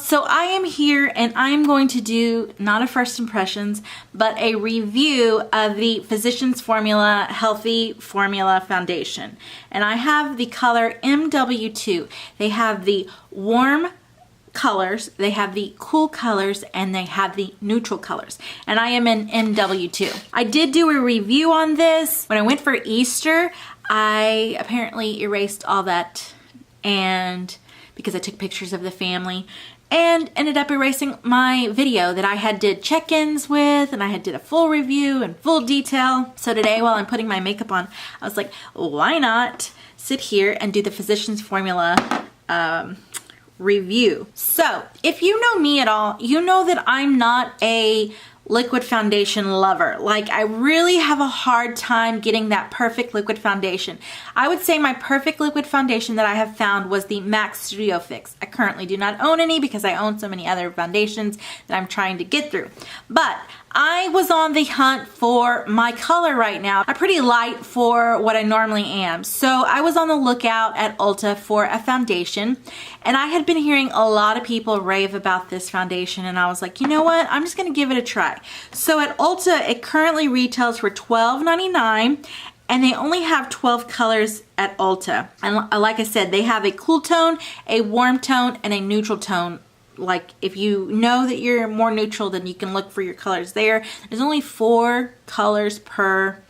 so I am here and I'm going to do not a first impressions, but a review of the Physicians Formula Healthy Formula Foundation. And I have the color MW2. They have the warm colors, they have the cool colors, and they have the neutral colors. And I am in MW2. I did do a review on this. When I went for Easter, I apparently erased all that, and because I took pictures of the family, and ended up erasing my video that I had did check-ins with, and I had did a full review and full detail. So today, while I'm putting my makeup on, I was like, why not sit here and do the Physicians Formula review. So if you know me at all, you know that I'm not a liquid foundation lover. Like, I really have a hard time getting that perfect liquid foundation. I would say my perfect liquid foundation that I have found was the MAC Studio Fix. I currently do not own any because I own so many other foundations that I'm trying to get through. But I was on the hunt for my color right now. I'm pretty light for what I normally am. So I was on the lookout at Ulta for a foundation, and I had been hearing a lot of people rave about this foundation, and I was like, you know what? I'm just gonna give it a try. So at Ulta, it currently retails for $12.99, and they only have 12 colors at Ulta. And like I said, they have a cool tone, a warm tone, and a neutral tone. Like, if you know that you're more neutral, then you can look for your colors there. There's only 4 colors per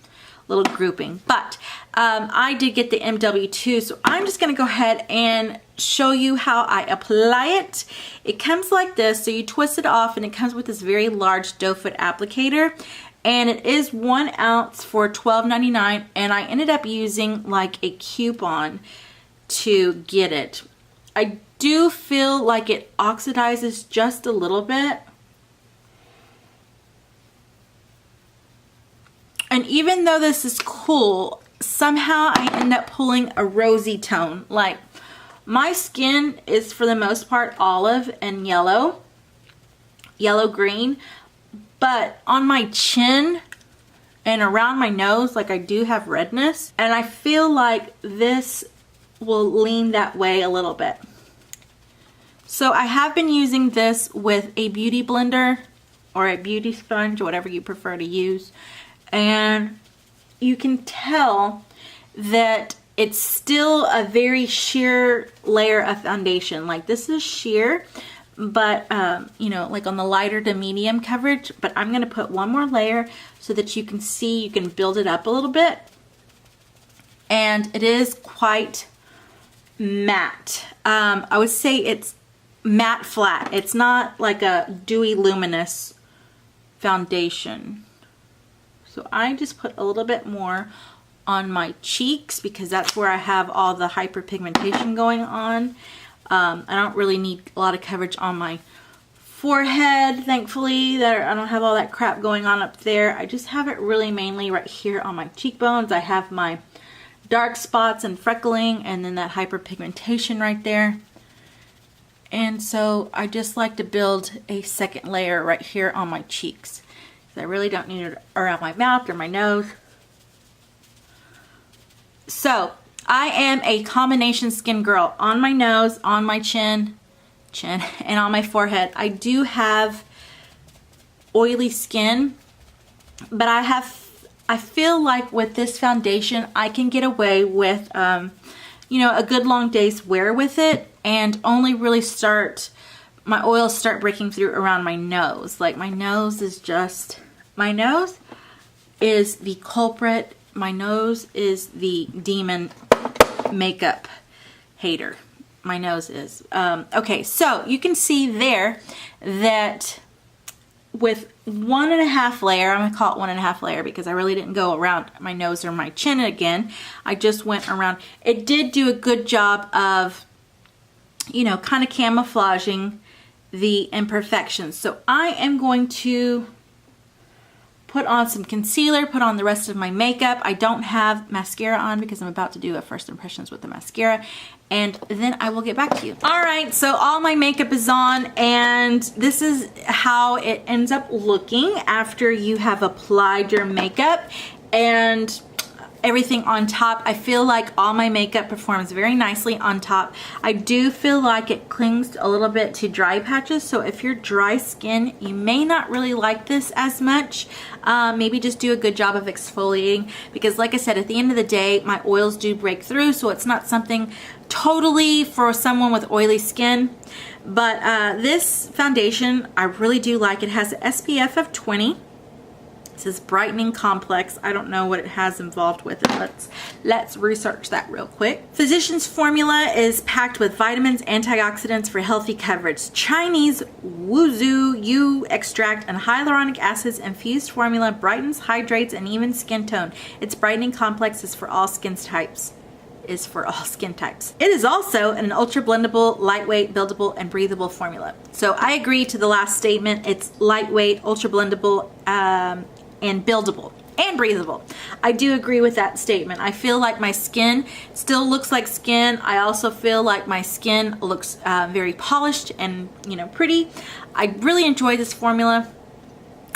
little grouping. But I did get the MW2, so I'm just going to go ahead and show you how I apply it. It comes like this, so you twist it off, and it comes with this very large doe foot applicator. And it is 1 ounce for $12.99, and I ended up using like a coupon to get it. I do feel like it oxidizes just a little bit. And even though this is cool, somehow I end up pulling a rosy tone. Like, my skin is for the most part olive and yellow green, but on my chin and around my nose, like, I do have redness, and I feel like this will lean that way a little bit. So I have been using this with a beauty blender or a beauty sponge, whatever you prefer to use, and you can tell that it's still a very sheer layer of foundation. Like, this is sheer, but you know, like on the lighter to medium coverage. But I'm going to put one more layer so that you can see, you can build it up a little bit, and it is quite matte. I would say it's matte flat. It's not like a dewy luminous foundation. So I just put a little bit more on my cheeks because that's where I have all the hyperpigmentation going on. I don't really need a lot of coverage on my forehead, thankfully. I don't have all that crap going on up there. I just have it really mainly right here on my cheekbones. I have my dark spots and freckling, and then that hyperpigmentation right there. And so I just like to build a second layer right here on my cheeks. I really don't need it around my mouth or my nose. So I am a combination skin girl on my nose, on my chin, and on my forehead. I do have oily skin, but I feel like with this foundation, I can get away with, you know, a good long day's wear with it, and only really my oils start breaking through around my nose. Like, my nose is the culprit. My nose is the demon makeup hater. My nose is. Okay, so you can see there that with 1.5 layer, I'm gonna call it 1.5 layer because I really didn't go around my nose or my chin again. I just went around. It did do a good job of, you know, kind of camouflaging the imperfections. So I am going to put on some concealer, put on the rest of my makeup. I don't have mascara on because I'm about to do a first impressions with the mascara, and then I will get back to you. All right, so all my makeup is on, and this is how it ends up looking after you have applied your makeup. And everything on top. I feel like all my makeup performs very nicely on top. I do feel like it clings a little bit to dry patches, so if you're dry skin, you may not really like this as much. Maybe just do a good job of exfoliating, because like I said, at the end of the day, my oils do break through, so it's not something totally for someone with oily skin. But this foundation, I really do like. It has an SPF of 20. It says brightening complex. I don't know what it has involved with it. Let's research that real quick. Physician's formula is packed with vitamins, antioxidants for healthy coverage. Chinese Wu-Zhu-Yu extract and hyaluronic acids infused formula brightens, hydrates, and even skin tone. Its brightening complex is for all skin types. It is also an ultra-blendable, lightweight, buildable, and breathable formula. So I agree to the last statement. It's lightweight, ultra-blendable, and buildable and breathable. I do agree with that statement. I feel like my skin still looks like skin. I also feel like my skin looks very polished and, you know, pretty. I really enjoy this formula.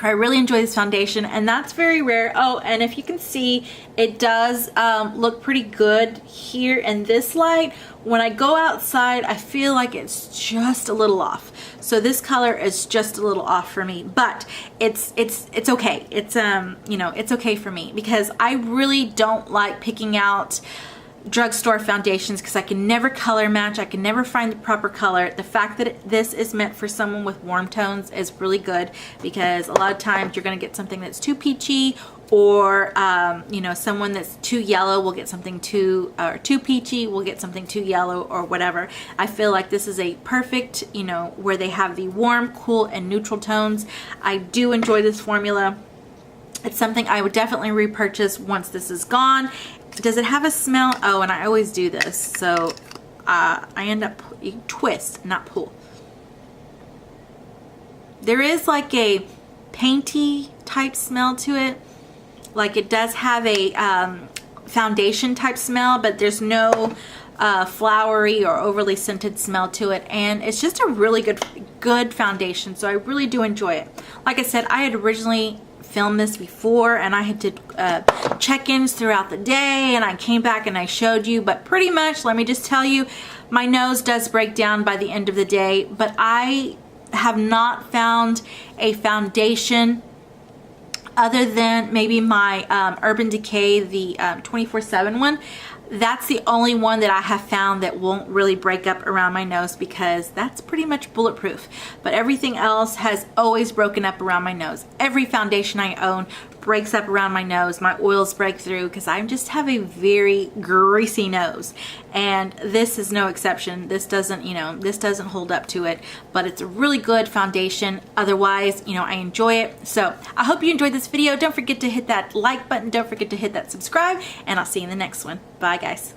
I really enjoy this foundation, and that's very rare. Oh, and if you can see, it does look pretty good here in this light. When I go outside, I feel like it's just a little off. So this color is just a little off for me, but it's okay. It's you know, it's okay for me, because I really don't like picking out drugstore foundations because I can never color match. I can never find the proper color. The fact that this is meant for someone with warm tones is really good, because a lot of times you're going to get something that's too peachy, or you know, someone that's too yellow will get something too peachy, will get something too yellow, or whatever. I feel like this is a perfect, you know, where they have the warm, cool, and neutral tones. I do enjoy this formula. It's something I would definitely repurchase once this is gone. Does it have a smell? Oh, and I always do this, so I end up, you twist, not pull. There is like a painty type smell to it. Like it does have a foundation type smell, but there's no flowery or overly scented smell to it, and it's just a really good foundation, so I really do enjoy it. Like I said, I had originally filmed this before, and I had to check-ins throughout the day, and I came back and I showed you, but pretty much, let me just tell you, my nose does break down by the end of the day, but I have not found a foundation other than maybe my Urban Decay, the 24/7 one. That's the only one that I have found that won't really break up around my nose, because that's pretty much bulletproof. But everything else has always broken up around my nose. Every foundation I own breaks up around my nose. My oils break through, because I just have a very greasy nose, and this is no exception. This doesn't, you know, this doesn't hold up to it, but it's a really good foundation. Otherwise, you know, I enjoy it. So I hope you enjoyed this video. Don't forget to hit that like button. Don't forget to hit that subscribe, and I'll see you in the next one. Bye, guys.